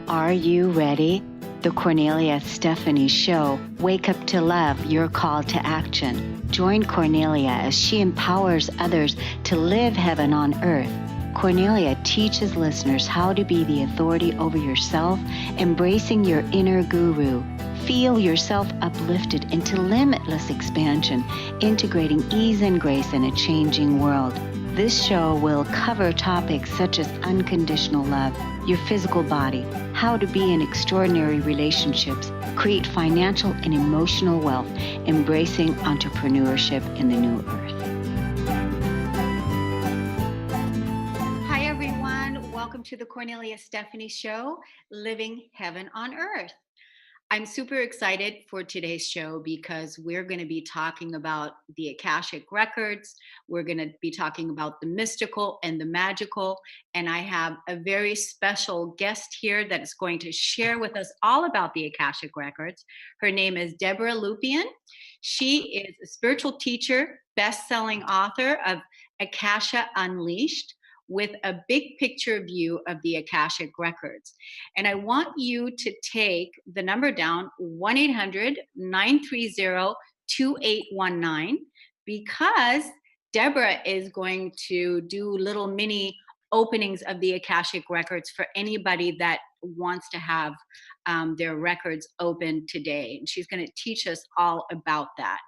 Are you ready? The Kornelia Stephanie Show. Wake up to love, your call to action. Join Kornelia as she empowers others to live heaven on earth. Kornelia teaches listeners how to be the authority over yourself, embracing your inner guru. Feel yourself uplifted into limitless expansion, integrating ease and grace in a changing world. This show will cover topics such as unconditional love, your physical body, how to be in extraordinary relationships, create financial and emotional wealth, embracing entrepreneurship in the new earth. Hi, everyone. Welcome to the Kornelia Stephanie Show, Living Heaven on Earth. I'm super excited for today's show because we're going to be talking about the Akashic Records. We're going to be talking about the mystical and the magical. And I have a very special guest here that is going to share with us all about the Akashic Records. Her name is Debbra Lupien. She is a spiritual teacher, best-selling author of Akasha Unleashed, with a big picture view of the Akashic Records. And I want you to take the number down, 1-800-930-2819, because Deborah is going to do little mini openings of the Akashic Records for anybody that wants to have their records open today. And she's going to teach us all about that.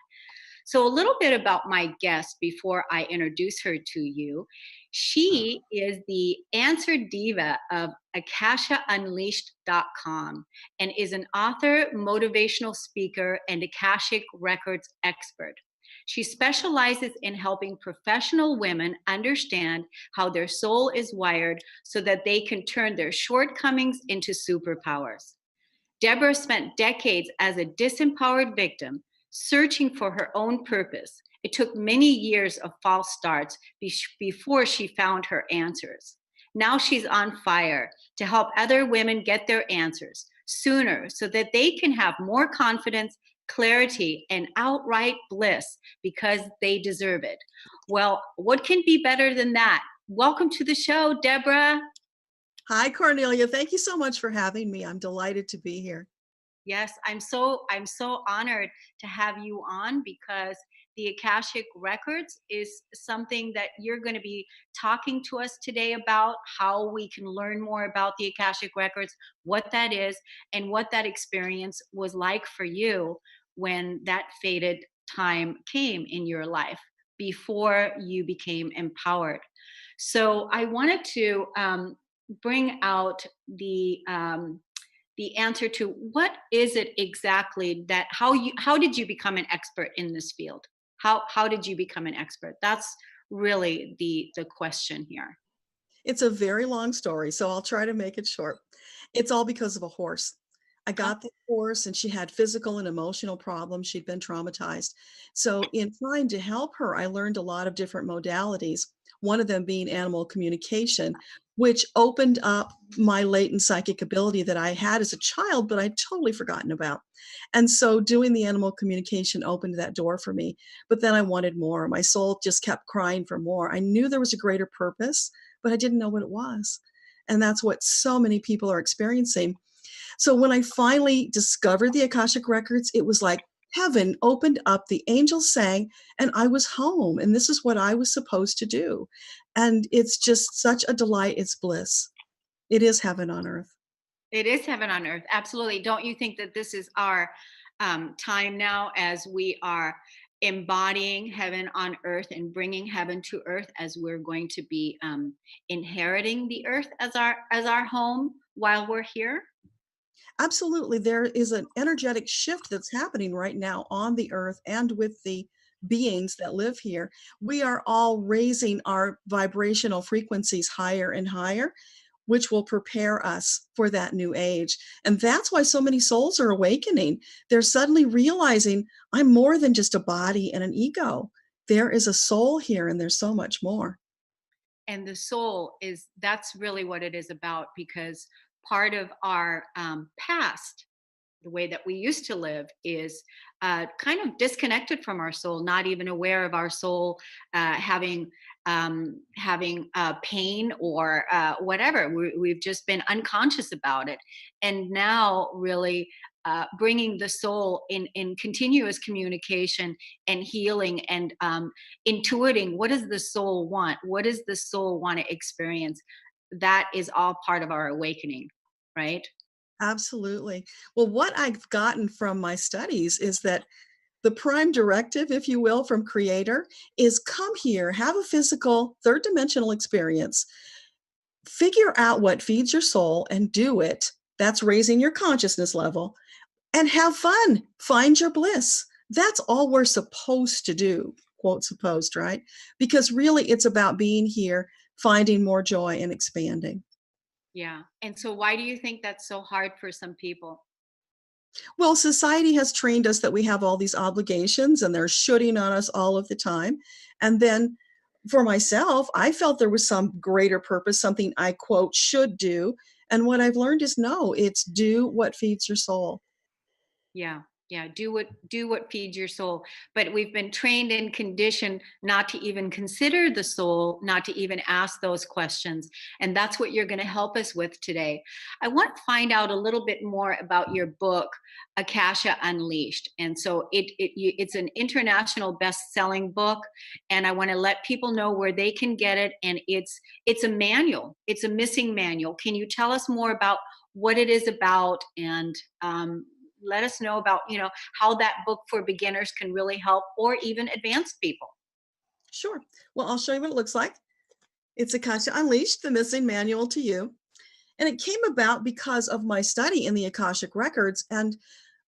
So a little bit about my guest before I introduce her to you. She is the answer diva of AkashaUnleashed.com and is an author, motivational speaker, and Akashic Records expert. She specializes in helping professional women understand how their soul is wired so that they can turn their shortcomings into superpowers. Deborah spent decades as a disempowered victim, searching for her own purpose. It took many years of false starts before she found her answers. Now she's on fire to help other women get their answers sooner so that they can have more confidence, clarity, and outright bliss because they deserve it. Well, what can be better than that? Welcome to the show, Deborah. Hi, Kornelia. Thank you so much for having me. I'm delighted to be here. Yes, I'm so honored to have you on because the Akashic Records is something that you're going to be talking to us today about, how we can learn more about the Akashic Records, what that is, and what that experience was like for you when that fated time came in your life before you became empowered. So I wanted to bring out the answer to what is it exactly that how did you become an expert in this field? How did you become an expert? That's really the question here. It's a very long story, so I'll try to make it short. It's all because of a horse. I got the horse and she had physical and emotional problems. She'd been traumatized. So in trying to help her, I learned a lot of different modalities, one of them being animal communication, which opened up my latent psychic ability that I had as a child, but I'd totally forgotten about. And so doing the animal communication opened that door for me. But then I wanted more. My soul just kept crying for more. I knew there was a greater purpose, but I didn't know what it was. And that's what so many people are experiencing. So when I finally discovered the Akashic Records, it was like heaven opened up, the angels sang, and I was home. And this is what I was supposed to do. And it's just such a delight. It's bliss. It is heaven on earth. It is heaven on earth. Absolutely. Don't you think that this is our time now as we are embodying heaven on earth and bringing heaven to earth, as we're going to be inheriting the earth as our home while we're here? Absolutely. There is an energetic shift that's happening right now on the earth and with the beings that live here. We are all raising our vibrational frequencies higher and higher, which will prepare us for that new age. And that's why so many souls are awakening. They're suddenly realizing I'm more than just a body and an ego. There is a soul here and there's so much more. And the soul that's really what it is about, because part of our past, the way that we used to live, is kind of disconnected from our soul, not even aware of our soul having having pain or whatever. We've just been unconscious about it. And now, really, bringing the soul in continuous communication and healing and intuiting what does the soul want? What does the soul want to experience? That is all part of our awakening, right? Absolutely. Well, what I've gotten from my studies is that the prime directive, if you will, from Creator is come here, have a physical third dimensional experience, figure out what feeds your soul and do it. That's raising your consciousness level and have fun. Find your bliss. That's all we're supposed to do, quote, supposed, right? Because really it's about being here, finding more joy and expanding. Yeah. And so, why do you think that's so hard for some people? Well, society has trained us that we have all these obligations and they're shooting on us all of the time. And then for myself, I felt there was some greater purpose, something I quote should do. And what I've learned is no, it's do what feeds your soul. Yeah. Yeah, do what feeds your soul. But we've been trained and conditioned not to even consider the soul, not to even ask those questions. And that's what you're going to help us with today. I want to find out a little bit more about your book, Akasha Unleashed. And so it's an international best-selling book, and I want to let people know where they can get it. And it's a manual. It's a missing manual. Can you tell us more about what it is about, and let us know about how that book for beginners can really help or even advanced people. Sure. Well, I'll show you what it looks like. It's Akasha Unleashed, the missing manual to you. And it came about because of my study in the Akashic Records. And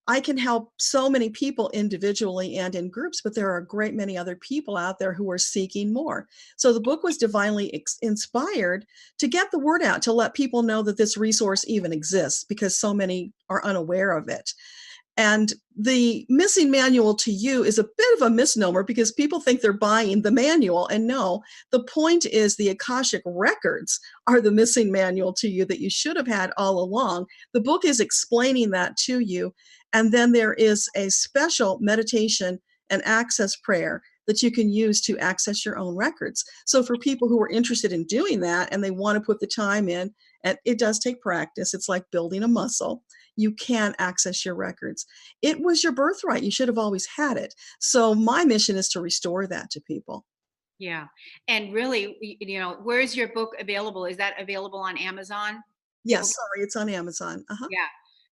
I can help so many people individually and in groups, but there are a great many other people out there who are seeking more. So the book was divinely inspired to get the word out, to let people know that this resource even exists because so many are unaware of it. And the missing manual to you is a bit of a misnomer because people think they're buying the manual. And no, the point is the Akashic Records are the missing manual to you that you should have had all along. The book is explaining that to you. And then there is a special meditation and access prayer that you can use to access your own records. So for people who are interested in doing that and they want to put the time in, and it does take practice, it's like building a muscle, you can access your records. It was your birthright. You should have always had it. So my mission is to restore that to people. Yeah. And really, where is your book available? Is that available on Amazon? People Yes, sorry, it's on Amazon. Yeah.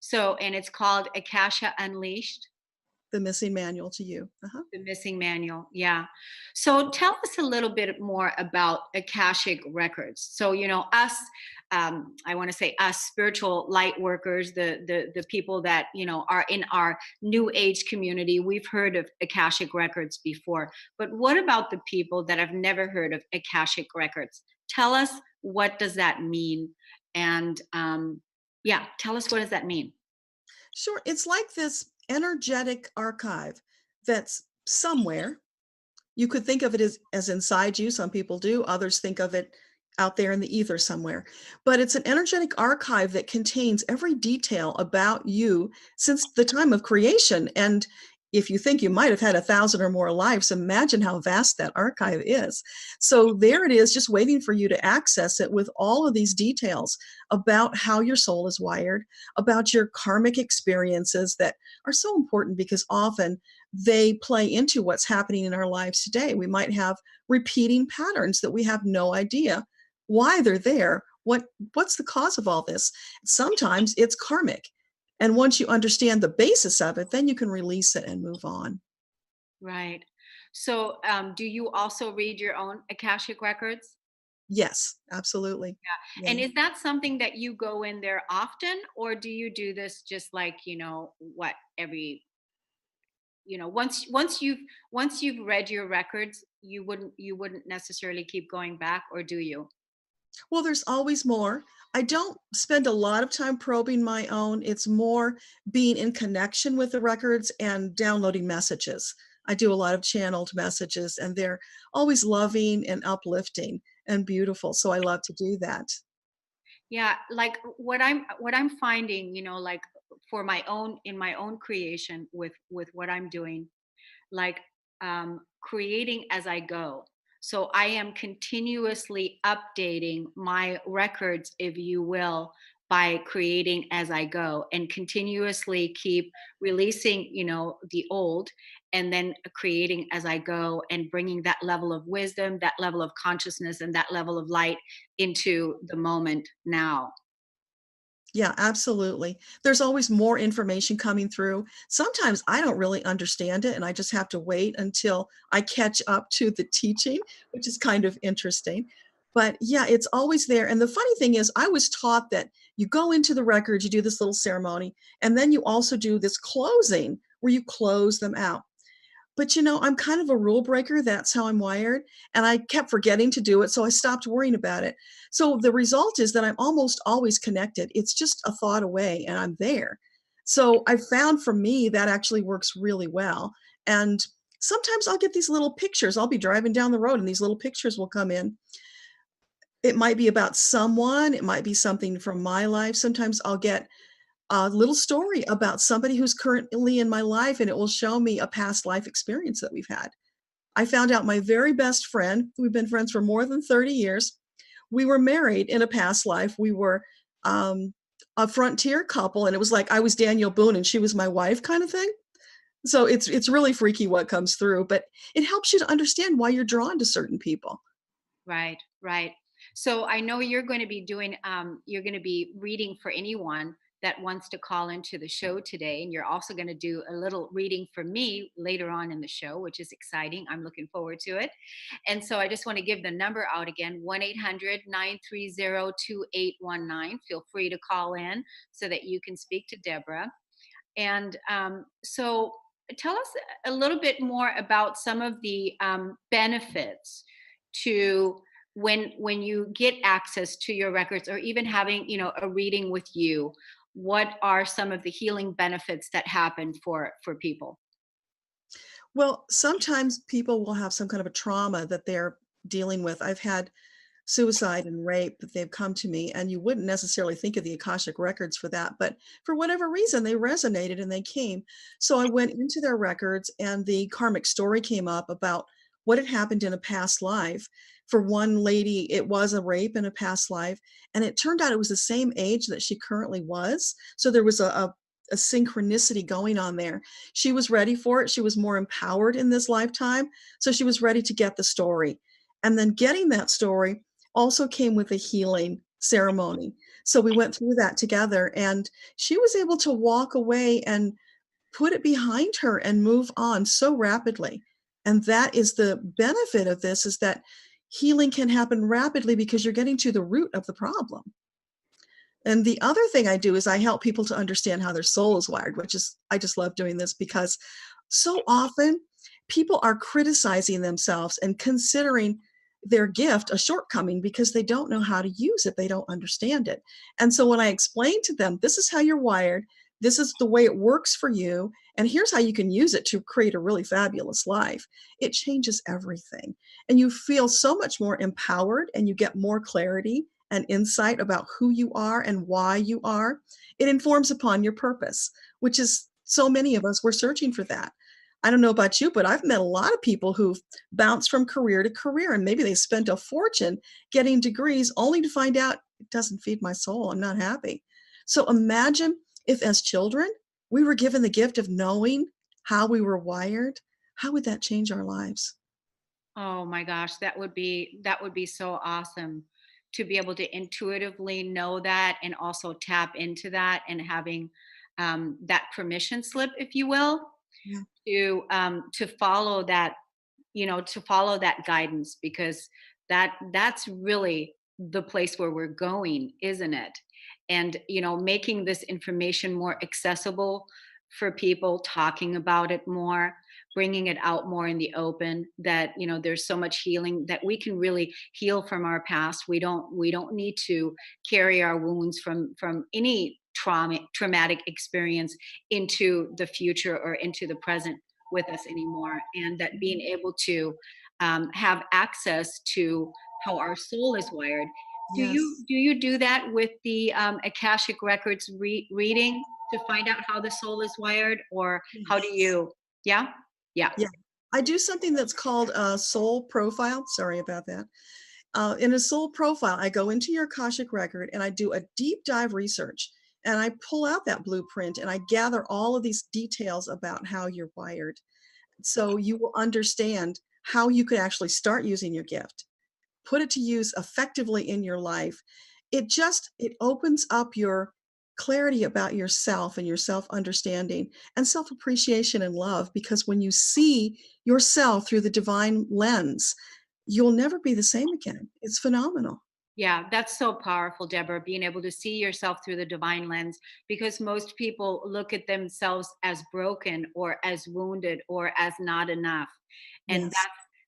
So, and it's called Akasha Unleashed. The missing manual to you. The missing manual. Yeah. So tell us a little bit more about Akashic Records. So, us, I want to say us spiritual light workers, the people that, are in our new age community, we've heard of Akashic Records before. But what about the people that have never heard of Akashic Records? Tell us, what does that mean? And yeah, tell us, what does that mean? Sure. It's like this energetic archive that's somewhere. You could think of it as inside you. Some people do. Others think of it out there in the ether somewhere. But it's an energetic archive that contains every detail about you since the time of creation. And if you think you might have had 1,000 or more lives, imagine how vast that archive is. So there it is, just waiting for you to access it with all of these details about how your soul is wired, about your karmic experiences that are so important because often they play into what's happening in our lives today. We might have repeating patterns that we have no idea why they're there. What's the cause of all this? Sometimes it's karmic. And once you understand the basis of it, then you can release it and move on. Right. So, do you also read your own Akashic Records? Yes, absolutely. And Yeah. is that something that you go in there often, or do you do this just like, what, every, once you've read your records, you wouldn't necessarily keep going back, or do you? Well, there's always more. I don't spend a lot of time probing my own. It's more being in connection with the records and downloading messages. I do a lot of channeled messages, and they're always loving and uplifting and beautiful. So I love to do that. Yeah, like what I'm finding, like for my own in my own creation with what I'm doing, like creating as I go. So I am continuously updating my records, if you will, by creating as I go, and continuously keep releasing, the old, and then creating as I go, and bringing that level of wisdom, that level of consciousness, and that level of light into the moment now. Yeah, absolutely. There's always more information coming through. Sometimes I don't really understand it, and I just have to wait until I catch up to the teaching, which is kind of interesting. But yeah, it's always there. And the funny thing is, I was taught that you go into the records, you do this little ceremony, and then you also do this closing where you close them out. But I'm kind of a rule breaker. That's how I'm wired. And I kept forgetting to do it. So I stopped worrying about it. So the result is that I'm almost always connected. It's just a thought away and I'm there. So I found for me that actually works really well. And sometimes I'll get these little pictures. I'll be driving down the road and these little pictures will come in. It might be about someone, it might be something from my life. Sometimes I'll get a little story about somebody who's currently in my life, and it will show me a past life experience that we've had. I found out my very best friend, we've been friends for more than 30 years. We were married in a past life. We were a frontier couple, and it was like I was Daniel Boone and she was my wife kind of thing. So it's really freaky what comes through, but it helps you to understand why you're drawn to certain people. Right, right. So I know you're going to be reading for anyone that wants to call into the show today. And you're also going to do a little reading for me later on in the show, which is exciting. I'm looking forward to it. And so I just want to give the number out again: 1-800-930-2819. Feel free to call in so that you can speak to Deborah. And so tell us a little bit more about some of the benefits to when you get access to your records, or even having a reading with you. What are some of the healing benefits that happen for people? Well, sometimes people will have some kind of a trauma that they're dealing with. I've had suicide and rape that they've come to me, and you wouldn't necessarily think of the Akashic records for that, but for whatever reason they resonated and they came. So I went into their records, and the karmic story came up about what had happened in a past life. For one lady, it was a rape in a past life, and it turned out it was the same age that she currently was. So there was a synchronicity going on there. She was ready for it. She was more empowered in this lifetime, so she was ready to get the story. And then getting that story also came with a healing ceremony. So we went through that together, and she was able to walk away and put it behind her and move on so rapidly. And that is the benefit of this, is that healing can happen rapidly because you're getting to the root of the problem. And the other thing I do is I help people to understand how their soul is wired, which is, I just love doing this because so often people are criticizing themselves and considering their gift a shortcoming because they don't know how to use it. They don't understand it. And so when I explain to them, this is how you're wired, this is the way it works for you, and here's how you can use it to create a really fabulous life, it changes everything. And you feel so much more empowered, and you get more clarity and insight about who you are and why you are. It informs upon your purpose, which is, so many of us, we're searching for that. I don't know about you, but I've met a lot of people who've bounced from career to career, and maybe they spent a fortune getting degrees only to find out it doesn't feed my soul. I'm not happy. So imagine if, as children, we were given the gift of knowing how we were wired. How would that change our lives? Oh my gosh, that would be so awesome to be able to intuitively know that, and also tap into that, and having that permission slip, if you will, Yeah. to follow that, to follow that guidance, because that's really the place where we're going, isn't it? And making this information more accessible for people, talking about it more, bringing it out more in the open, that there's so much healing, that we can really heal from our past. We don't need to carry our wounds from any traumatic experience into the future or into the present with us anymore. And that being able to have access to how our soul is wired. do you Yes. do you do that with the Akashic Records reading, to find out how the soul is wired, or how do Yes. you? Yeah, yeah. Yeah. I do something that's called a soul profile. Sorry about that. In a soul profile, I go into your Akashic record and I do a deep dive research and I pull out that blueprint and I gather all of these details about how you're wired. So you will understand how you could actually start using your gift, put it to use effectively in your life. It opens up your clarity about yourself and your self understanding and self appreciation and love, because when you see yourself through the divine lens, you'll never be the same again. It's phenomenal. Yeah, that's so powerful, Deborah, being able to see yourself through the divine lens, because most people look at themselves as broken or as wounded or as not enough. And Yes.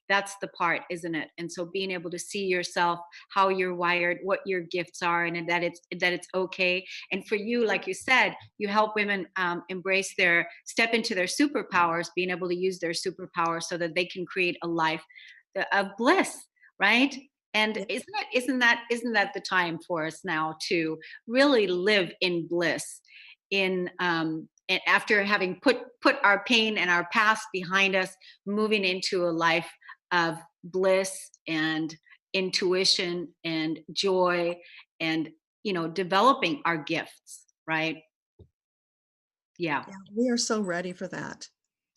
that's the part, isn't it? And so being able to see yourself, how you're wired, what your gifts are, and that it's okay. And for you, like you said, you help women embrace their step into their superpowers, being able to use their superpowers so that they can create a life of bliss, right? And Yeah. isn't that the time for us now to really live in bliss, in and after having put our pain and our past behind us, moving into a life of bliss and intuition and joy, and developing our gifts, right? Yeah, Yeah. We are so ready for that.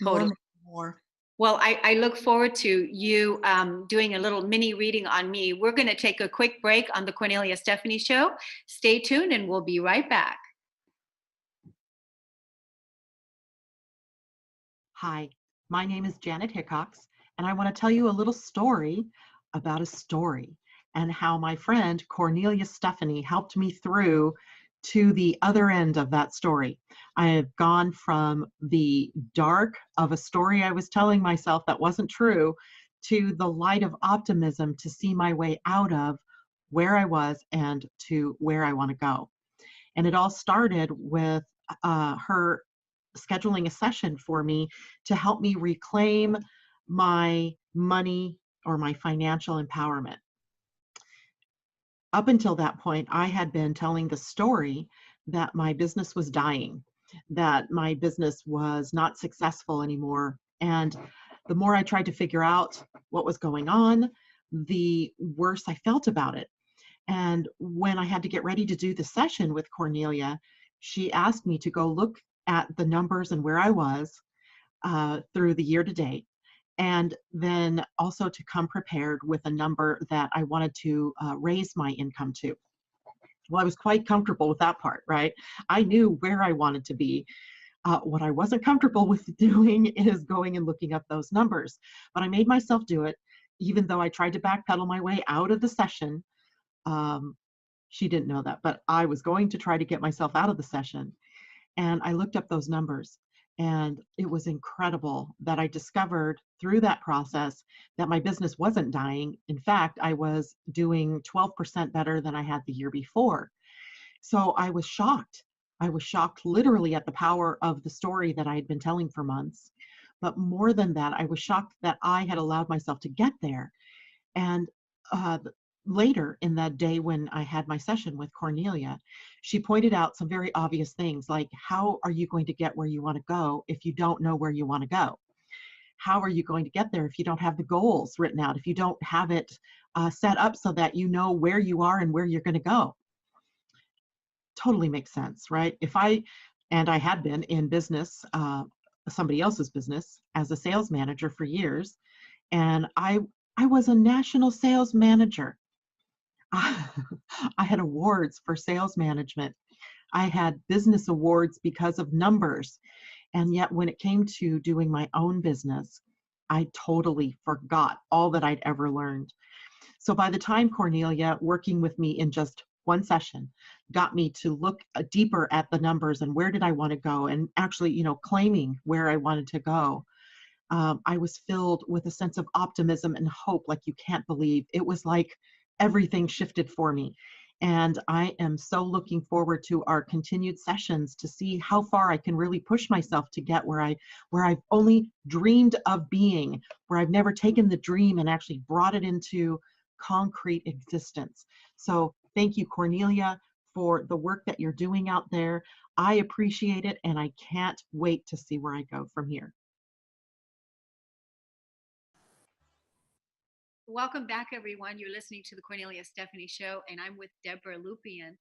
More, totally. more, more. Well, I look forward to you doing a little mini reading on me. We're going to take a quick break on the Cornelia Stephanie Show. Stay tuned and we'll be right back. Hi, my name is Janet Hickox, and I want to tell you a little story about a story and how my friend Cornelia Stephanie helped me through to the other end of that story. I have gone from the dark of a story I was telling myself that wasn't true to the light of optimism to see my way out of where I was and to where I want to go. And it all started with her scheduling a session for me to help me reclaim my money or my financial empowerment. Up until that point, I had been telling the story that my business was dying, that my business was not successful anymore. And the more I tried to figure out what was going on, the worse I felt about it. And when I had to get ready to do the session with Cornelia, she asked me to go look at the numbers and where I was through the year to date, and then also to come prepared with a number that I wanted to raise my income to. Well, I was quite comfortable with that part, right? I knew where I wanted to be. What I wasn't comfortable with doing is going and looking up those numbers. But I made myself do it, even though I tried to backpedal my way out of the session. Um, she didn't know that, but I was going to try to get myself out of the session. And I looked up those numbers, and it was incredible that I discovered through that process that my business wasn't dying. In fact, I was doing 12% better than I had the year before. So I was shocked. I was shocked literally at the power of the story that I had been telling for months. But more than that, I was shocked that I had allowed myself to get there. And uh, later in that day, when I had my session with Cornelia, she pointed out some very obvious things, like, how are you going to get where you want to go if you don't know where you want to go? How are you going to get there if you don't have the goals written out, if you don't have it set up so that you know where you are and where you're going to go? Totally makes sense, right? And I had been in business, somebody else's business, as a sales manager for years, and I was a national sales manager. I had awards for sales management. I had business awards because of numbers. And yet when it came to doing my own business, I totally forgot all that I'd ever learned. So by the time Cornelia, working with me in just one session, got me to look deeper at the numbers and where did I want to go, and actually, claiming where I wanted to go, I was filled with a sense of optimism and hope like you can't believe. It was like everything shifted for me. And I am so looking forward to our continued sessions to see how far I can really push myself to get where I've only dreamed of being, where I've never taken the dream and actually brought it into concrete existence. So thank you, Cornelia, for the work that you're doing out there. I appreciate it, and I can't wait to see where I go from here. Welcome back, everyone. You're listening to the Cornelia Stephanie Show, and I'm with Debbra Lupien.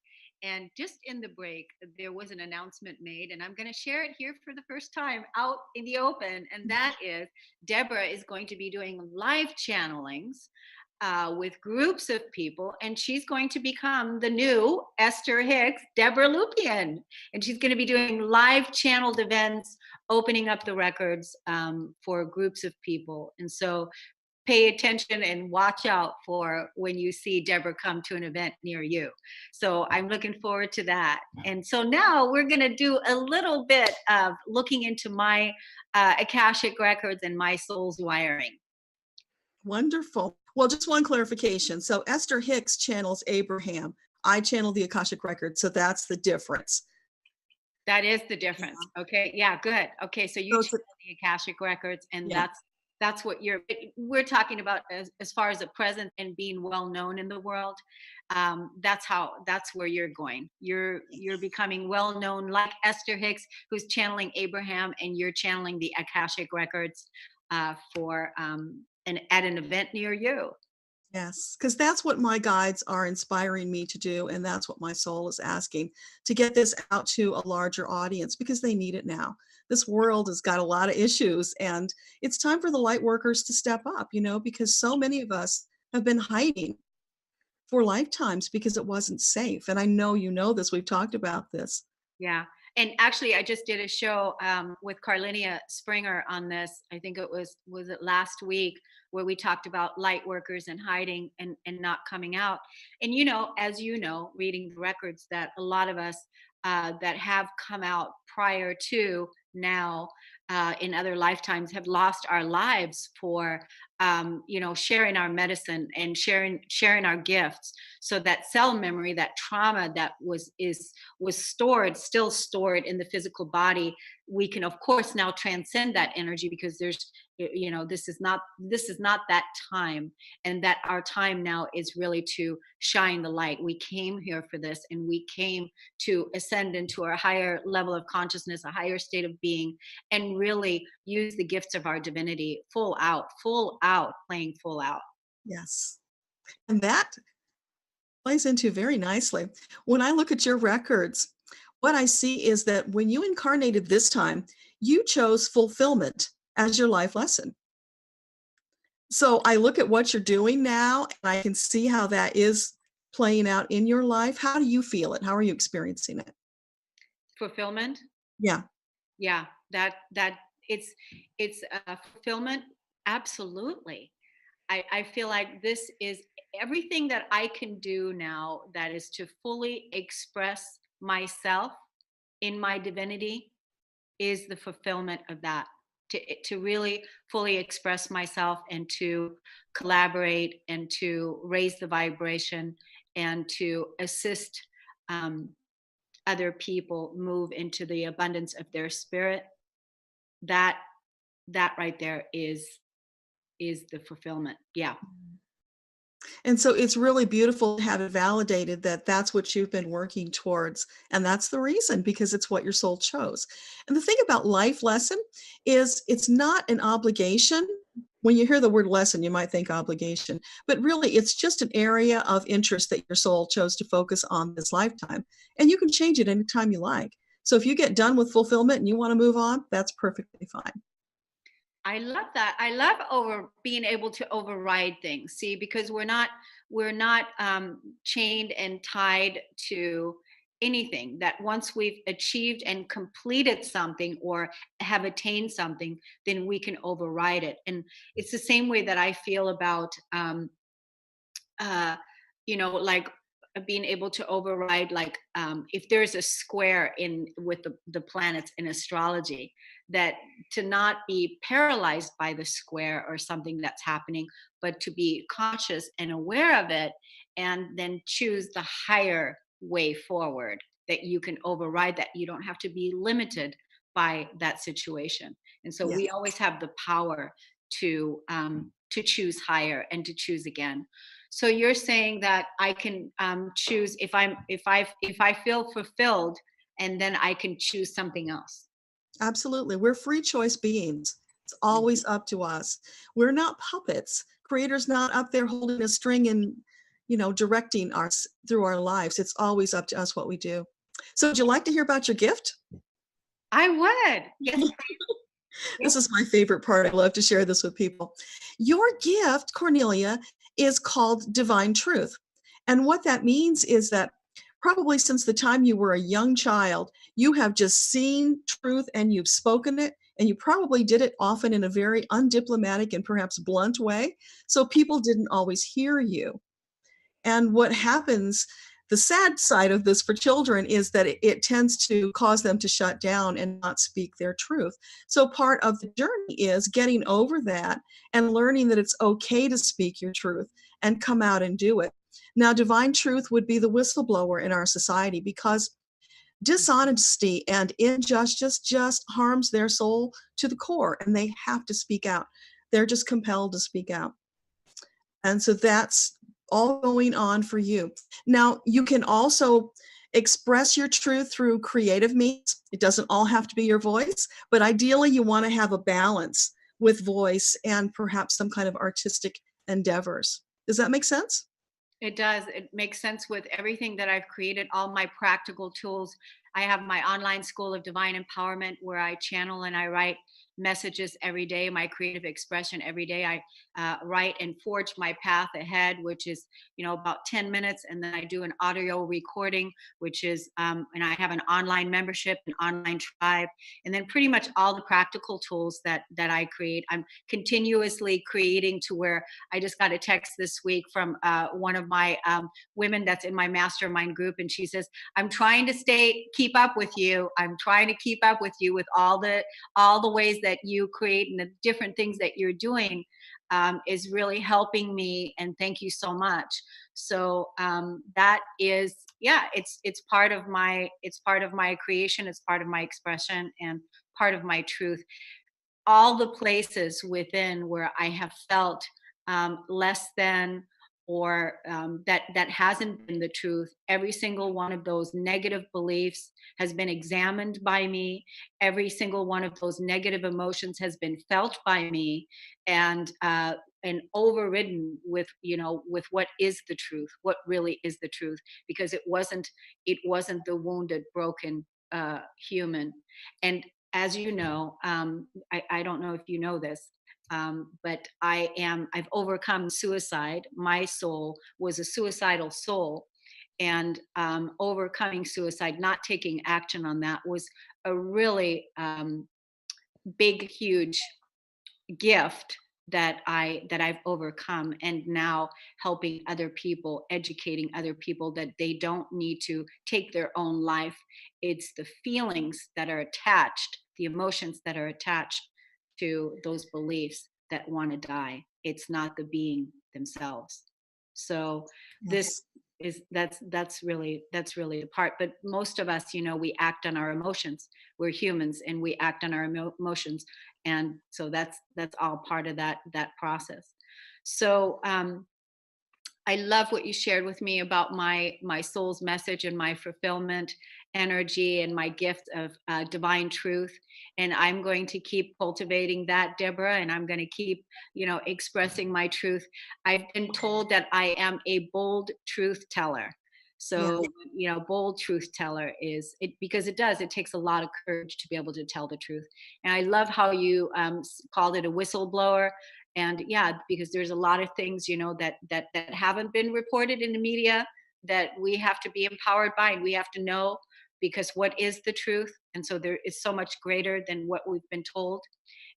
And just in the break, there was an announcement made, and I'm going to share it here for the first time out in the open. And that is Deborah is going to be doing live channelings with groups of people, and she's going to become the new Esther Hicks, Debbra Lupien. And she's going to be doing live channeled events, opening up the records for groups of people. And so pay attention and watch out for when you see Deborah come to an event near you. So I'm looking forward to that. And so now we're going to do a little bit of looking into my Akashic records and my soul's wiring. Wonderful. Well, just one clarification. So Esther Hicks channels Abraham. I channel the Akashic Records. So that's the difference. That is the difference. Yeah. Okay. Yeah, good. Okay. So you channel the Akashic records, and that's what we're talking about as far as a presence and being well known in the world. That's where you're going. You're becoming well known, like Esther Hicks, who's channeling Abraham, and you're channeling the Akashic records for at an event near you. Yes, because that's what my guides are inspiring me to do. And that's what my soul is asking, to get this out to a larger audience, because they need it now. This world has got a lot of issues, and it's time for the light workers to step up, because so many of us have been hiding for lifetimes because it wasn't safe. And I know you know this. We've talked about this. Yeah. And actually, I just did a show with Kornelia Springer on this. I think it was it last week, where we talked about light workers and hiding and not coming out. And, as you know, reading the records, that a lot of us that have come out prior to now in other lifetimes have lost our lives for sharing our medicine and sharing our gifts. So that cell memory, that trauma that was still stored in the physical body, we can of course now transcend that energy, because there's this is not that time, and that our time now is really to shine the light. We came here for this, and we came to ascend into a higher level of consciousness, a higher state of being, and really use the gifts of our divinity full out, playing full out. Yes. And that plays into very nicely. When I look at your records, what I see is that when you incarnated this time, you chose fulfillment as your life lesson. So I look at what you're doing now, and I can see how that is playing out in your life. How do you feel it? How are you experiencing it? Fulfillment? Yeah. Yeah, that it's fulfillment. Absolutely. I feel like this is everything that I can do now, that is to fully express myself in my divinity, is the fulfillment of that. To really fully express myself, and to collaborate, and to raise the vibration, and to assist other people move into the abundance of their spirit. That right there is the fulfillment. Yeah. And so it's really beautiful to have it validated that that's what you've been working towards. And that's the reason, because it's what your soul chose. And the thing about life lesson is it's not an obligation. When you hear the word lesson, you might think obligation, but really it's just an area of interest that your soul chose to focus on this lifetime. And you can change it anytime you like. So if you get done with fulfillment and you want to move on, that's perfectly fine. I love that. I love being able to override things. See, because we're not chained and tied to anything. That once we've achieved and completed something, or have attained something, then we can override it. And it's the same way that I feel about like being able to override, like if there's a square with the planets in astrology, that to not be paralyzed by the square or something that's happening, but to be conscious and aware of it, and then choose the higher way forward, that you can override that. You don't have to be limited by that situation. And so we always have the power to choose higher and to choose again. So you're saying that I can choose if I feel fulfilled, and then I can choose something else. Absolutely. We're free choice beings. It's always up to us. We're not puppets Creator's not up there holding a string and, directing us through our lives. It's always up to us what we do. So would you like to hear about your gift? I would. Yes. This is my favorite part. I love to share this with people. Your gift, Kornelia, is called Divine Truth. And what that means is that probably since the time you were a young child, you have just seen truth and you've spoken it, and you probably did it often in a very undiplomatic and perhaps blunt way. So people didn't always hear you. And what happens, the sad side of this for children is that it tends to cause them to shut down and not speak their truth. So part of the journey is getting over that and learning that it's okay to speak your truth and come out and do it. Now, divine truth would be the whistleblower in our society, because dishonesty and injustice just harms their soul to the core, and they have to speak out. They're just compelled to speak out. And so that's all going on for you. Now, you can also express your truth through creative means. It doesn't all have to be your voice, but ideally you want to have a balance with voice and perhaps some kind of artistic endeavors. Does that make sense? It does. It makes sense with everything that I've created, all my practical tools. I have my online school of divine empowerment where I channel and I write messages every day, my creative expression every day. I write and forge my path ahead, which is, about 10 minutes. And then I do an audio recording, which is, and I have an online membership, an online tribe, and then pretty much all the practical tools that I create. I'm continuously creating to where I just got a text this week from one of my women that's in my mastermind group. And she says, I'm trying to keep up with you. I'm trying to keep up with you with all the ways that you create and the different things that you're doing is really helping me. And thank you so much. So that is, it's part of my creation. It's part of my expression and part of my truth. All the places within where I have felt less than, or that hasn't been the truth, every single one of those negative beliefs has been examined by me. Every single one of those negative emotions has been felt by me, and overridden with what is the truth, what really is the truth, because it wasn't the wounded, broken human. And as you know, I don't know if you know this, but I've overcome suicide. My soul was a suicidal soul, and overcoming suicide, not taking action on that, was a really big, huge gift that I've overcome, and now helping other people, educating other people that they don't need to take their own life. It's the feelings that are attached, the emotions that are attached to those beliefs that want to die. It's not the being themselves. So this is that's really the part. But most of us, we act on our emotions. We're humans and we act on our emotions, and so that's all part of that process. So I love what you shared with me about my soul's message and my fulfillment energy and my gift of divine truth. And I'm going to keep cultivating that, Deborah, and I'm going to keep, expressing my truth. I've been told that I am a bold truth teller. So, bold truth teller is it, because it takes a lot of courage to be able to tell the truth. And I love how you called it a whistleblower. And because there's a lot of things, that haven't been reported in the media that we have to be empowered by, and we have to know, because what is the truth? And so there is so much greater than what we've been told,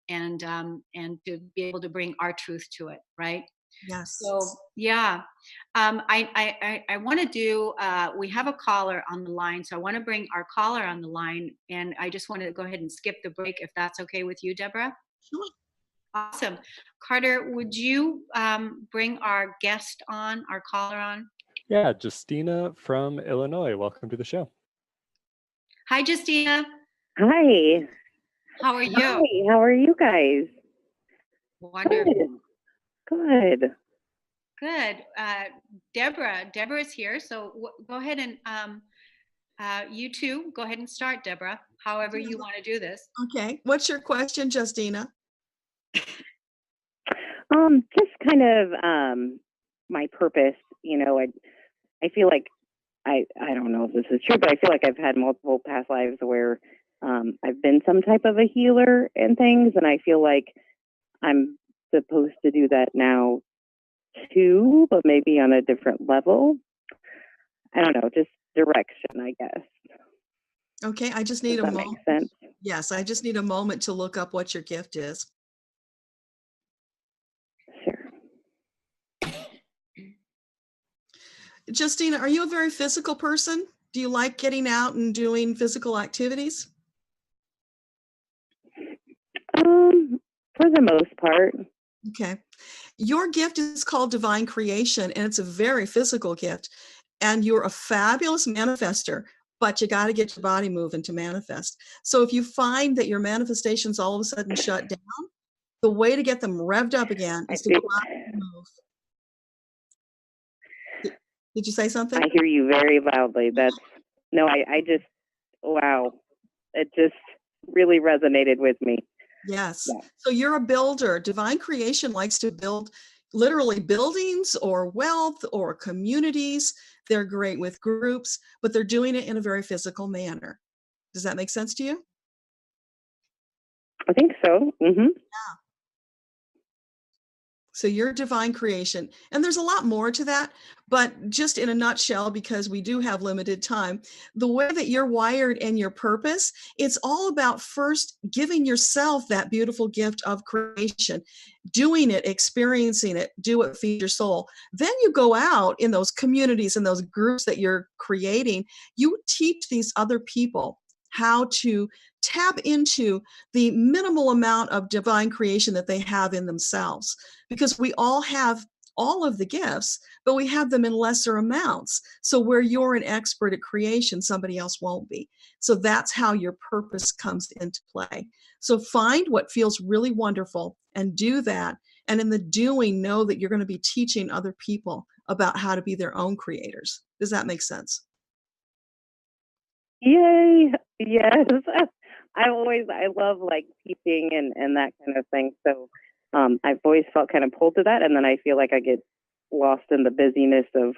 and to be able to bring our truth to it, right? Yes. So I want to do. We have a caller on the line, so I want to bring our caller on the line, and I just want to go ahead and skip the break if that's okay with you, Deborah. Sure. Awesome. Carter, would you bring our guest on, our caller on? Yeah, Justina from Illinois. Welcome to the show. Hi, Justina. Hi. How are you? Hi. How are you guys? Wonderful. Good. Good. Deborah's here. So go ahead and you two, go ahead and start, Deborah, however you want to do this. Okay. What's your question, Justina? Just kind of my purpose. I feel like I don't know if this is true, but I feel like I've had multiple past lives where I've been some type of a healer and things, and I feel like I'm supposed to do that now too, but maybe on a different level. I don't know, just direction, I guess. Okay, I just Does need a that make moment. sense? Yes, I just need a moment to look up what your gift is. Sure. Justina, are you a very physical person? Do you like getting out and doing physical activities? For the most part. Okay. Your gift is called divine creation, and it's a very physical gift. And you're a fabulous manifester, but you got to get your body moving to manifest. So if you find that your manifestations all of a sudden shut down, the way to get them revved up again is to go out and move. Did you say something? I hear you very loudly. I just, wow. It just really resonated with me. Yes. Yeah. So you're a builder. Divine creation likes to build literally buildings or wealth or communities. They're great with groups, but they're doing it in a very physical manner. Does that make sense to you? I think so. Mm-hmm. Yeah. So you're divine creation. And there's a lot more to that, but just in a nutshell, because we do have limited time, the way that you're wired and your purpose, it's all about first giving yourself that beautiful gift of creation, doing it, experiencing it, do it, feed your soul. Then you go out in those communities and those groups that you're creating, you teach these other people how to tap into the minimal amount of divine creation that they have in themselves, because we all have all of the gifts, but we have them in lesser amounts. So where you're an expert at creation, somebody else won't be. So that's how your purpose comes into play. So find what feels really wonderful and do that. And in the doing, know that you're going to be teaching other people about how to be their own creators. Does that make sense? Yay. Yes. I love like teaching and that kind of thing. So I've always felt kind of pulled to that. And then I feel like I get lost in the busyness of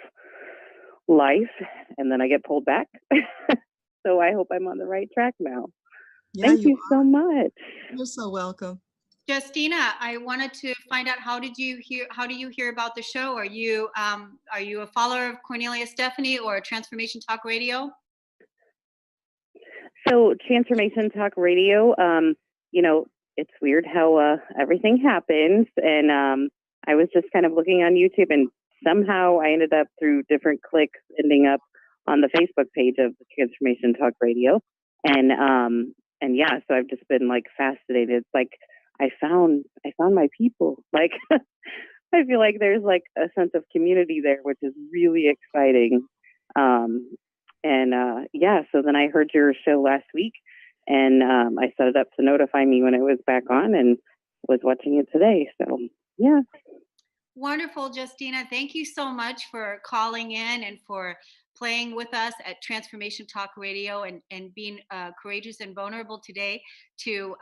life and then I get pulled back. So I hope I'm on the right track now. Yeah, Thank you so much. You're so welcome. Justina, I wanted to find out how do you hear about the show? Are you a follower of Kornelia Stephanie or Transformation Talk Radio? So Transformation Talk Radio, it's weird how everything happens. And I was just kind of looking on YouTube and somehow I ended up through different clicks ending up on the Facebook page of the Transformation Talk Radio. And yeah, so I've just been like fascinated. It's like I found my people. Like I feel like there's like a sense of community there, which is really exciting. Yeah, so then I heard your show last week and I set it up to notify me when it was back on and was watching it today. So, yeah. Wonderful, Justina. Thank you so much for calling in and for playing with us at Transformation Talk Radio and being courageous and vulnerable today to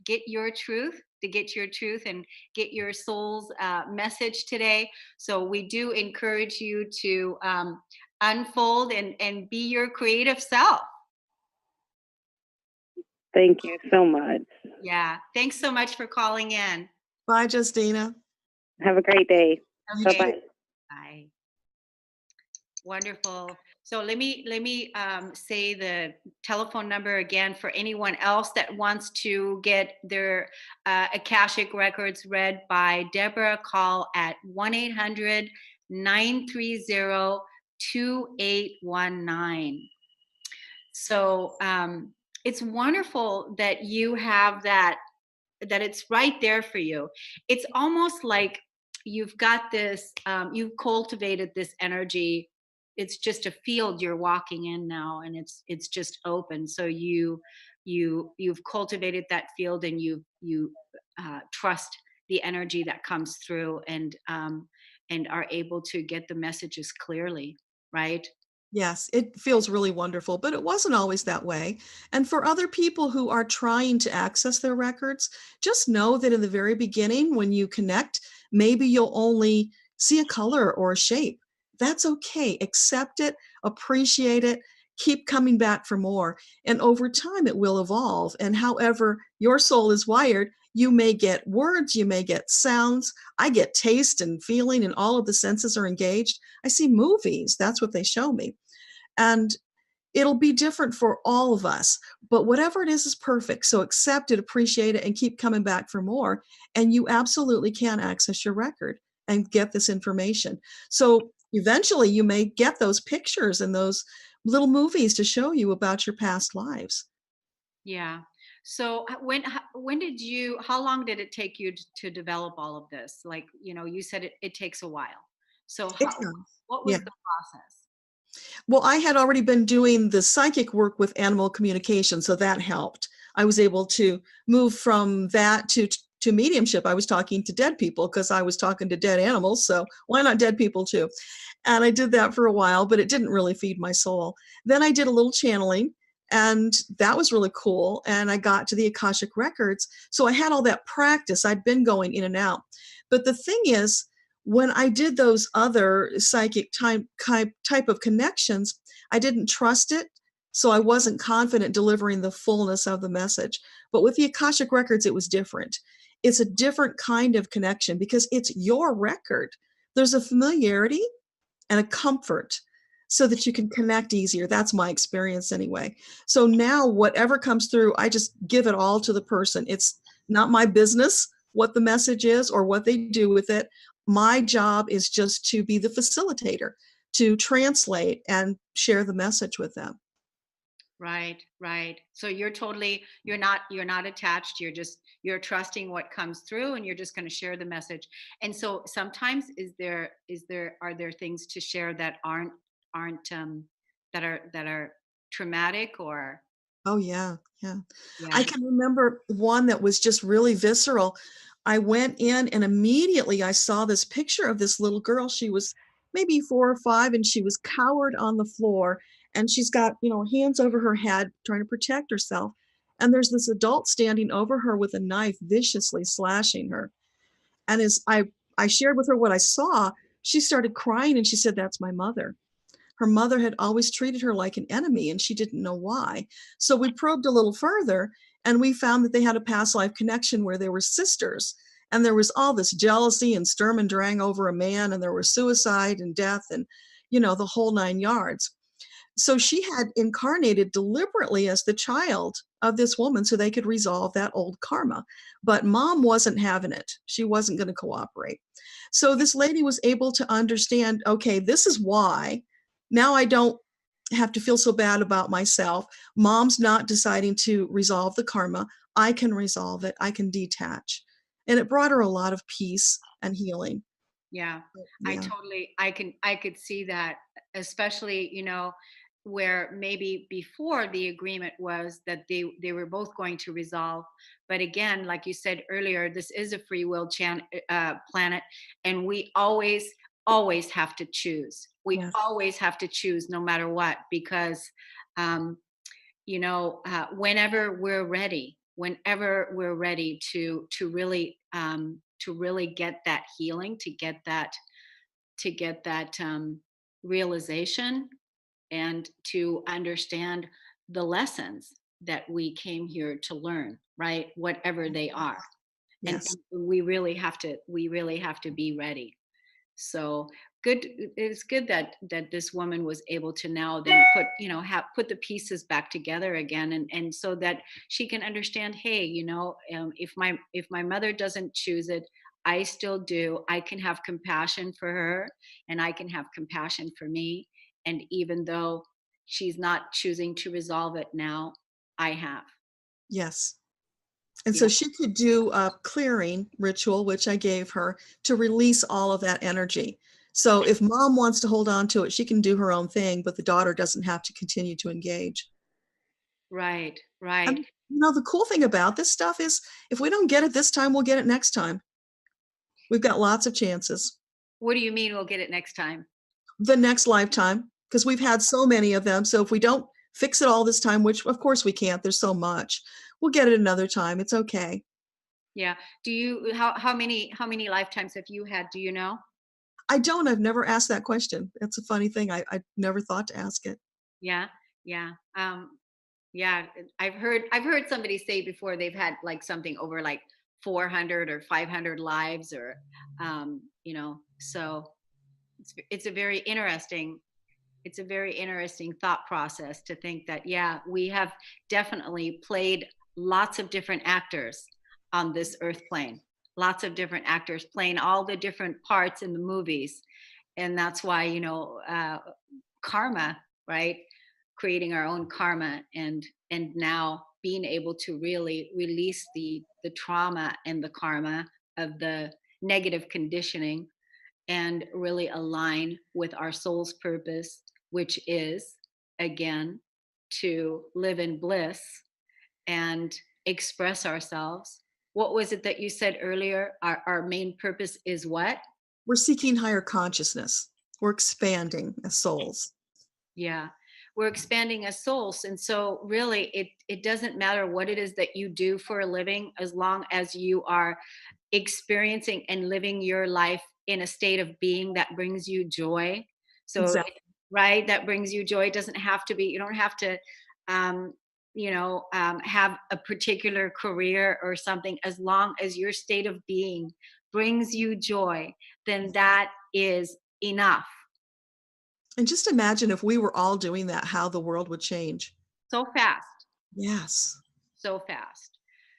get your truth, and get your soul's message today. So we do encourage you to unfold and be your creative self. Thank you so much. Yeah. Thanks so much for calling in. Bye, Justina. Have a great day. Bye-bye. Bye. Wonderful. So let me say the telephone number again for anyone else that wants to get their Akashic Records read by Deborra. Call at 1-800-930-2819. So it's wonderful that you have that it's right there for you. It's almost like you've got this, you've cultivated this energy. It's just a field you're walking in now, and it's just open. So you've cultivated that field, and you trust the energy that comes through, and are able to get the messages clearly, right? Yes, it feels really wonderful, but it wasn't always that way. And for other people who are trying to access their records, just know that in the very beginning, when you connect, maybe you'll only see a color or a shape. That's okay. Accept it, appreciate it, keep coming back for more. And over time, it will evolve. And however your soul is wired, you may get words, you may get sounds. I get taste and feeling, and all of the senses are engaged. I see movies. That's what they show me. And it'll be different for all of us, but whatever it is perfect. So accept it, appreciate it, and keep coming back for more. And you absolutely can access your record and get this information. So eventually you may get those pictures and those little movies to show you about your past lives. Yeah. So how long did it take you to develop all of this? Like, you said it takes a while. So It does. what Yeah. was the process? Well, I had already been doing the psychic work with animal communication, so that helped. I was able to move from that to mediumship. I was talking to dead people because I was talking to dead animals, so why not dead people too? And I did that for a while, but it didn't really feed my soul. Then I did a little channeling, and that was really cool. And I got to the Akashic Records, so I had all that practice. I'd been going in and out. But the thing is, when I did those other psychic type of connections, I didn't trust it. So I wasn't confident delivering the fullness of the message. But with the Akashic Records, it was different. It's a different kind of connection because it's your record. There's a familiarity and a comfort so that you can connect easier. That's my experience anyway. So now whatever comes through, I just give it all to the person. It's not my business what the message is or what they do with it. My job is just to be the facilitator, to translate and share the message with them. Right, right. So you're not attached. You're trusting what comes through, and you're just going to share the message. And so sometimes are there things to share that aren't that are traumatic or Oh, yeah, yeah. yeah. I can remember one that was just really visceral. I went in and immediately I saw this picture of this little girl. She was maybe 4 or 5, and she was cowered on the floor, and she's got, hands over her head trying to protect herself. And there's this adult standing over her with a knife, viciously slashing her. And as I shared with her what I saw, she started crying and she said, "That's my mother." Her mother had always treated her like an enemy, and she didn't know why. So we probed a little further, and we found that they had a past life connection where they were sisters. And there was all this jealousy and Sturm and Drang over a man, and there was suicide and death and, the whole 9 yards. So she had incarnated deliberately as the child of this woman so they could resolve that old karma. But mom wasn't having it. She wasn't going to cooperate. So this lady was able to understand, okay, this is why. Now I don't have to feel so bad about myself. Mom's not deciding to resolve the karma. I can resolve it. I can detach. And it brought her a lot of peace and healing. Yeah, Yeah. I could see that, especially, where maybe before the agreement was that they were both going to resolve. But again, like you said earlier, this is a free will planet, and we always have to choose. We Yes. always have to choose no matter what, because, whenever we're ready to really get that healing, to get that realization, and to understand the lessons that we came here to learn, right? Whatever they are. Yes. And we really have to be ready. So good. It's good that this woman was able to now then put the pieces back together again, and so that she can understand, hey, if my mother doesn't choose it, I still do. I can have compassion for her, and I can have compassion for me. And even though she's not choosing to resolve it now, I have. Yes. And Yeah. so she could do a clearing ritual, which I gave her to release all of that energy. So if mom wants to hold on to it, she can do her own thing, but the daughter doesn't have to continue to engage. Right. Right. And the cool thing about this stuff is if we don't get it this time, we'll get it next time. We've got lots of chances. What do you mean we'll get it next time? The next lifetime. because we've had so many of them. So if we don't fix it all this time, which of course we can't, there's so much, we'll get it another time. It's okay. Yeah. Do you, how many lifetimes have you had? Do you know? I don't. I've never asked that question. That's a funny thing. I never thought to ask it. Yeah. Yeah. Yeah. I've heard somebody say before they've had like something over like 400 or 500 lives or, so it's a very interesting, thought process to think that, yeah, we have definitely played lots of different actors on this earth plane, lots of different actors playing all the different parts in the movies. And that's why, karma, right? Creating our own karma, and now being able to really release the trauma and the karma of the negative conditioning, and really align with our soul's purpose, which is, again, to live in bliss and express ourselves. What was it that you said earlier? Our main purpose is what? We're seeking higher consciousness. We're expanding as souls. Yeah, we're expanding as souls. And so really it doesn't matter what it is that you do for a living, as long as you are experiencing and living your life in a state of being that brings you joy. So, Exactly. right, that brings you joy. It doesn't have to be, you don't have to, have a particular career or something. As long as your state of being brings you joy, then that is enough. And just imagine if we were all doing that, how the world would change. So fast. Yes. So fast.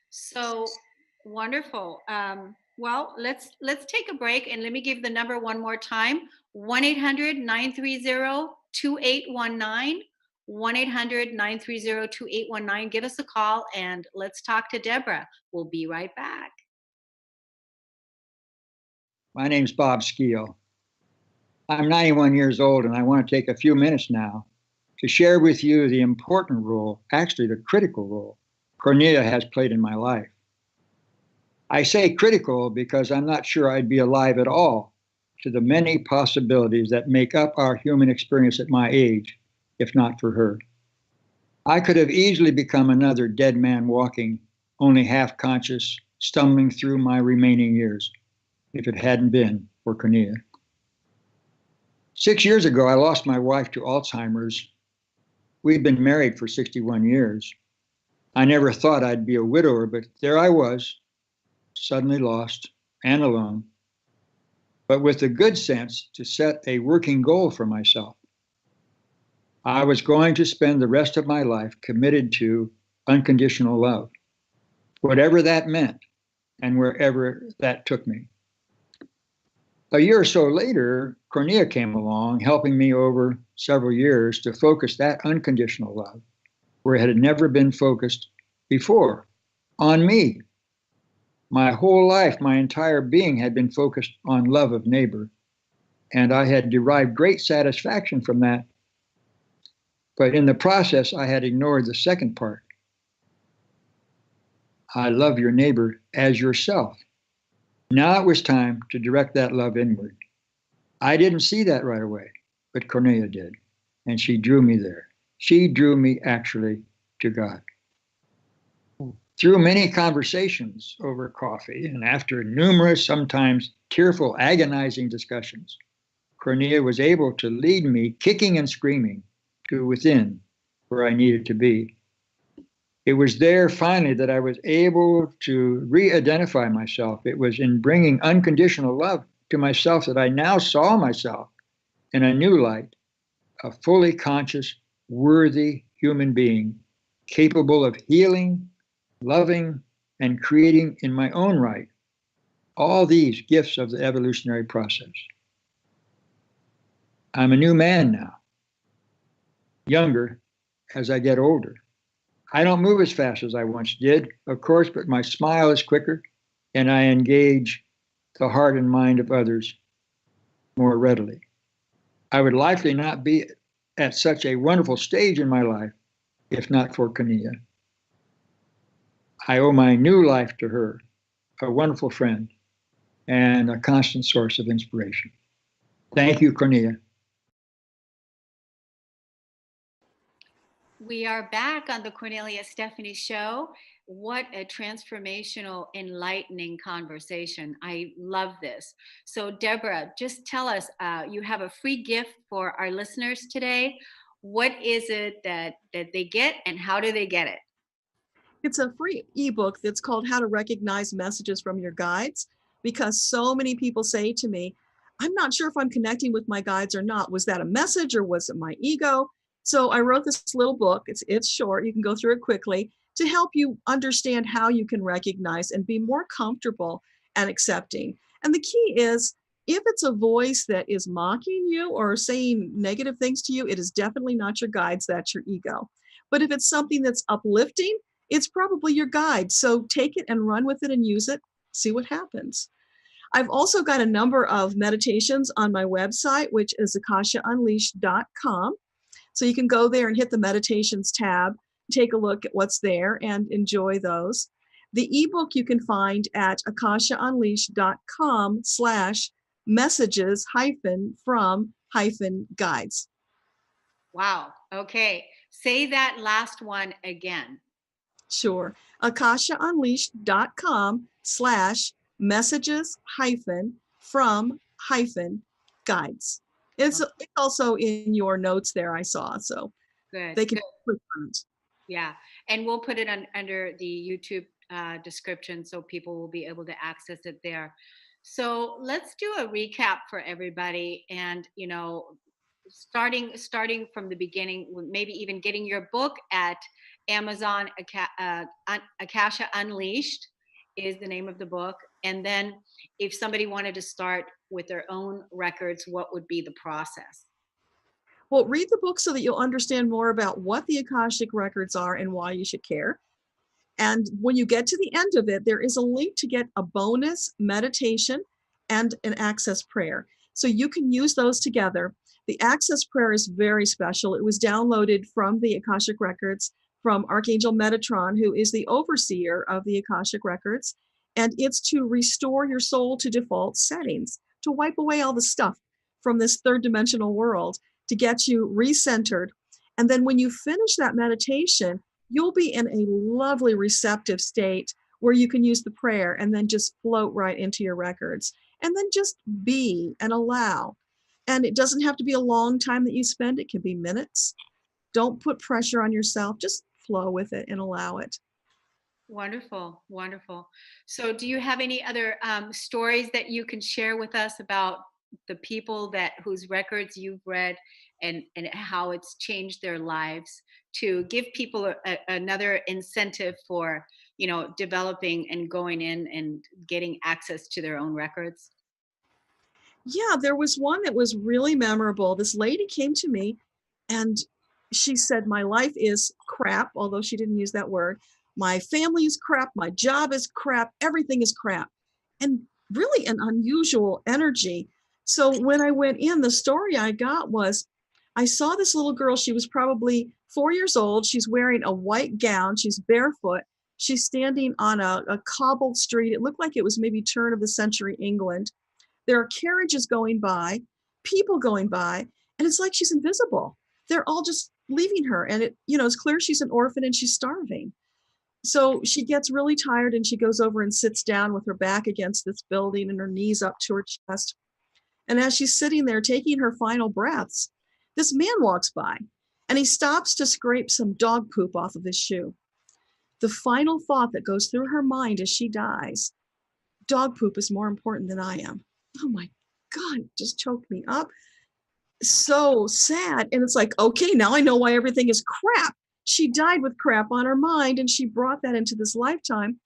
So wonderful. Well, let's take a break, and let me give the number one more time: 1-800-930-2819. 1-800-930-2819. Give us a call and let's talk to Deborah. We'll be right back. My name's Bob Skeel. I'm 91 years old, and I want to take a few minutes now to share with you the important role, actually the critical role, Kornelia has played in my life. I say critical because I'm not sure I'd be alive at all to the many possibilities that make up our human experience at my age, if not for her. I could have easily become another dead man walking, only half conscious, stumbling through my remaining years, if it hadn't been for Kornelia. 6 years ago, I lost my wife to Alzheimer's. We'd been married for 61 years. I never thought I'd be a widower, but there I was, suddenly lost and alone, but with the good sense to set a working goal for myself. I was going to spend the rest of my life committed to unconditional love, whatever that meant and wherever that took me. A year or so later, Kornelia came along, helping me over several years to focus that unconditional love where it had never been focused before, on me. My whole life, my entire being had been focused on love of neighbor, and I had derived great satisfaction from that. But in the process, I had ignored the second part. I love your neighbor as yourself. Now it was time to direct that love inward. I didn't see that right away, but Kornelia did, and she drew me there. She drew me actually to God. Through many conversations over coffee and after numerous, sometimes tearful, agonizing discussions, Kornelia was able to lead me, kicking and screaming, to within where I needed to be. It was there finally that I was able to re-identify myself. It was in bringing unconditional love to myself that I now saw myself in a new light, a fully conscious, worthy human being, capable of healing, loving, and creating in my own right all these gifts of the evolutionary process. I'm a new man now, younger as I get older. I don't move as fast as I once did, of course, but my smile is quicker, and I engage the heart and mind of others more readily. I would likely not be at such a wonderful stage in my life if not for Kornelia. I owe my new life to her, a wonderful friend, and a constant source of inspiration. Thank you, Kornelia. We are back on the Cornelia Stephanie Show. What a transformational, enlightening conversation. I love this. So, Deborah, just tell us, you have a free gift for our listeners today. What is it that they get, and how do they get it? It's a free ebook that's called How to Recognize Messages from Your Guides, because so many people say to me, I'm not sure if I'm connecting with my guides or not. Was that a message or was it my ego? So I wrote this little book. It's short. You can go through it quickly to help you understand how you can recognize and be more comfortable and accepting. And the key is, if it's a voice that is mocking you or saying negative things to you, it is definitely not your guides, that's your ego. But if it's something that's uplifting, it's probably your guide. So take it and run with it and use it, see what happens. I've also got a number of meditations on my website, which is akashaunleashed.com. So you can go there and hit the meditations tab, take a look at what's there and enjoy those. The ebook you can find at akashaunleashed.com/messages-from-guides. Wow. Okay. Say that last one again. Sure. akashaunleashed.com/messages-from-guides. It's also in your notes there, I saw, so Good. they can Good. click on it. Yeah. And we'll put it under the YouTube description so people will be able to access it there. So let's do a recap for everybody, and starting from the beginning, maybe even getting your book at Amazon. Akasha Unleashed is the name of the book. And then if somebody wanted to start with their own records, what would be the process? Well, read the book so that you'll understand more about what the Akashic Records are and why you should care. And when you get to the end of it, there is a link to get a bonus meditation and an access prayer. So you can use those together. The access prayer is very special. It was downloaded from the Akashic Records from Archangel Metatron, who is the overseer of the Akashic Records. And it's to restore your soul to default settings, to wipe away all the stuff from this third dimensional world, to get you recentered. And then when you finish that meditation, you'll be in a lovely receptive state where you can use the prayer and then just float right into your records and then just be and allow. And it doesn't have to be a long time that you spend. It can be minutes. Don't put pressure on yourself. Just flow with it and allow it. Wonderful, wonderful. So do you have any other stories that you can share with us about the people whose records you've read, and how it's changed their lives, to give people another incentive for developing and going in and getting access to their own records? Yeah, there was one that was really memorable. This lady came to me and she said, my life is crap, although she didn't use that word. My family is crap. My job is crap. Everything is crap. And really an unusual energy. So when I went in, the story I got was, I saw this little girl. She was probably 4 years old. She's wearing a white gown. She's barefoot. She's standing on a cobbled street. It looked like it was maybe turn of the century England. There are carriages going by, people going by, and it's like she's invisible. They're all just leaving her. And it's clear she's an orphan and she's starving. So she gets really tired and she goes over and sits down with her back against this building and her knees up to her chest. And as she's sitting there taking her final breaths, this man walks by and he stops to scrape some dog poop off of his shoe. The final thought that goes through her mind as she dies, dog poop is more important than I am. Oh my God, it just choked me up. So sad. And it's like, okay, now I know why everything is crap. She died with crap on her mind and she brought that into this lifetime.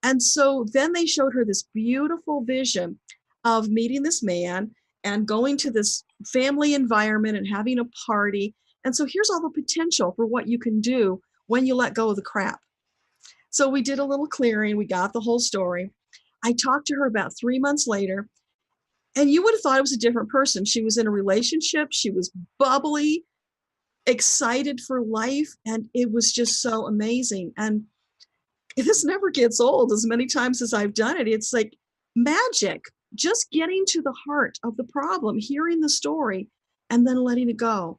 And so then they showed her this beautiful vision of meeting this man and going to this family environment and having a party. And so here's all the potential for what you can do when you let go of the crap. So we did a little clearing. We got the whole story. I talked to her about 3 months later, and you would have thought it was a different person. She was in a relationship. She was bubbly, excited for life. And it was just so amazing. And this never gets old. As many times as I've done it, it's like magic. Just getting to the heart of the problem, hearing the story, and then letting it go.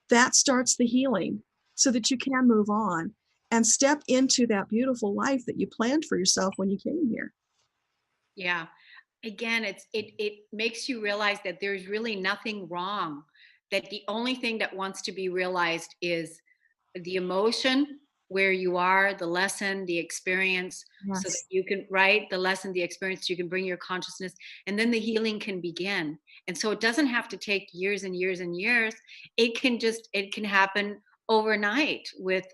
That starts the healing. so that you can move on and step into that beautiful life that you planned for yourself when you came here. Yeah. Again, it makes you realize that there's really nothing wrong, that the only thing that wants to be realized is the emotion, where you are, the lesson, the experience, so that Yes. you can write the lesson, the experience, you can bring your consciousness, and then the healing can begin. And so it doesn't have to take years and years and years. It can happen overnight with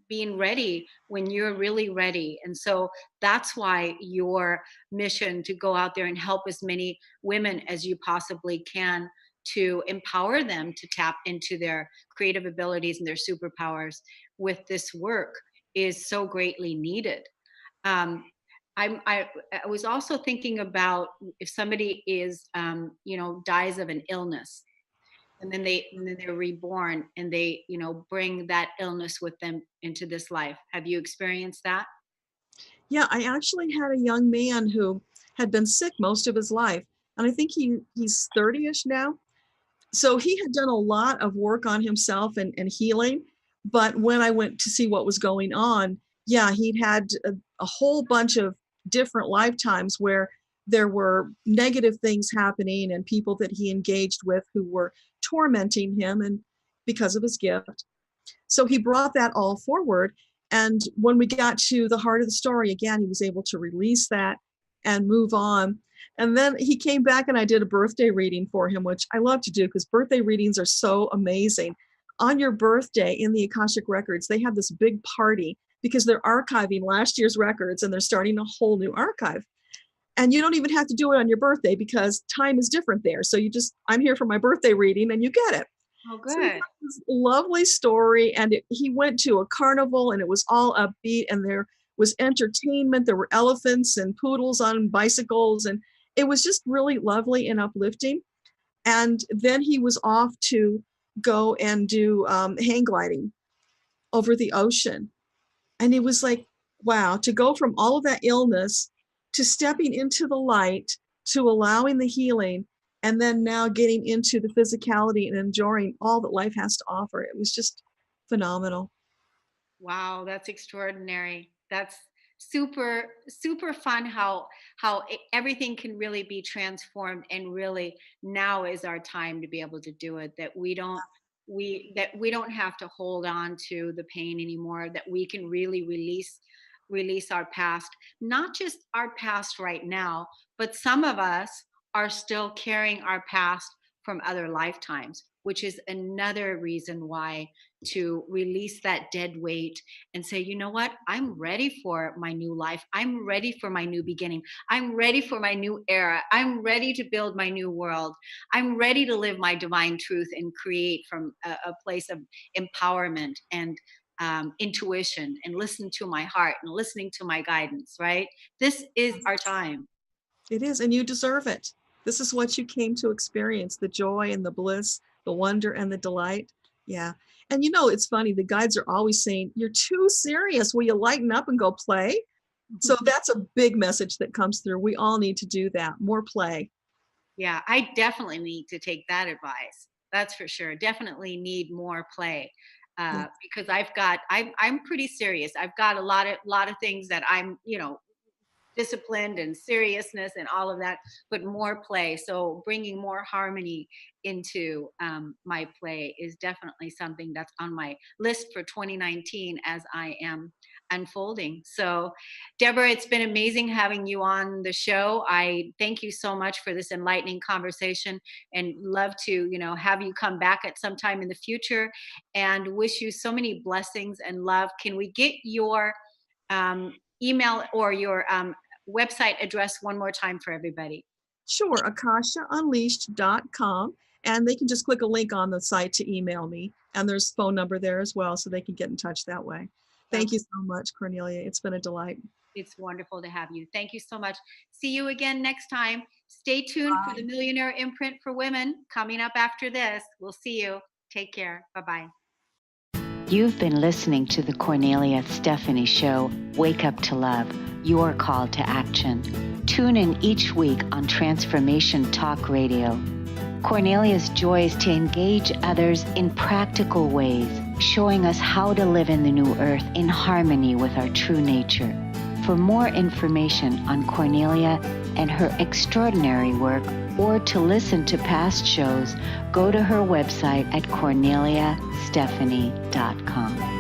being ready when you're really ready. And so that's why your mission to go out there and help as many women as you possibly can, to empower them to tap into their creative abilities and their superpowers with this work, is so greatly needed. Um, I was also thinking about if somebody is, dies of an illness, and then they're reborn, and they, bring that illness with them into this life. Have you experienced that? Yeah, I actually had a young man who had been sick most of his life, and I think he's 30-ish now. So he had done a lot of work on himself and healing. But when I went to see what was going on, yeah, he'd had a whole bunch of different lifetimes where there were negative things happening and people that he engaged with who were tormenting him and because of his gift. So he brought that all forward. And when we got to the heart of the story, again, he was able to release that and move on. And then he came back and I did a birthday reading for him, which I love to do because birthday readings are so amazing. On your birthday in the Akashic Records, they have this big party because they're archiving last year's records and they're starting a whole new archive. And you don't even have to do it on your birthday because time is different there. So I'm here for my birthday reading and you get it. Oh, So he good. had this lovely story, and he went to a carnival, and it was all upbeat, and there was entertainment. There were elephants and poodles on bicycles, and it was just really lovely and uplifting. And then he was off to go and do hang gliding over the ocean. And it was like, wow, to go from all of that illness to stepping into the light, to allowing the healing, and then now getting into the physicality and enjoying all that life has to offer. It was just phenomenal. Wow, that's extraordinary. That's super super fun, how everything can really be transformed, and really now is our time to be able to do it, that we don't have to hold on to the pain anymore, that we can really release our past, not just our past right now, but some of us are still carrying our past from other lifetimes, which is another reason why to release that dead weight and say, you know what, I'm ready for my new life. I'm ready for my new beginning. I'm ready for my new era. I'm ready to build my new world. I'm ready to live my divine truth and create from a place of empowerment and intuition, and listen to my heart and listening to my guidance, right? This is our time. It is, and you deserve it. This is what you came to experience, the joy and the bliss, the wonder and the delight. Yeah. And it's funny, the guides are always saying, you're too serious. Will you lighten up and go play? So that's a big message that comes through. We all need to do that. More play. Yeah, I definitely need to take that advice. That's for sure. Definitely need more play. Yeah. Because I'm pretty serious. I've got a lot of things that I'm, disciplined and seriousness and all of that, but more play. So bringing more harmony into my play is definitely something that's on my list for 2019 as I am unfolding. So, Deborah, it's been amazing having you on the show. I thank you so much for this enlightening conversation, and love to, have you come back at some time in the future, and wish you so many blessings and love. Can we get your email or your website address one more time for everybody? Sure, akashaunleashed.com. And they can just click a link on the site to email me. And there's phone number there as well, so they can get in touch that way. Thank you so much, Kornelia. It's been a delight. It's wonderful to have you. Thank you so much. See you again next time. Stay tuned for the Millionaire Imprint for Women coming up after this. We'll see you. Take care. Bye-bye. You've been listening to the Kornelia Stephanie Show, Wake Up to Love, your call to action. Tune in each week on Transformation Talk Radio. Kornelia's joy is to engage others in practical ways showing us how to live in the new earth in harmony with our true nature. For more information on Kornelia and her extraordinary work, or to listen to past shows, go to her website at korneliastephanie.com.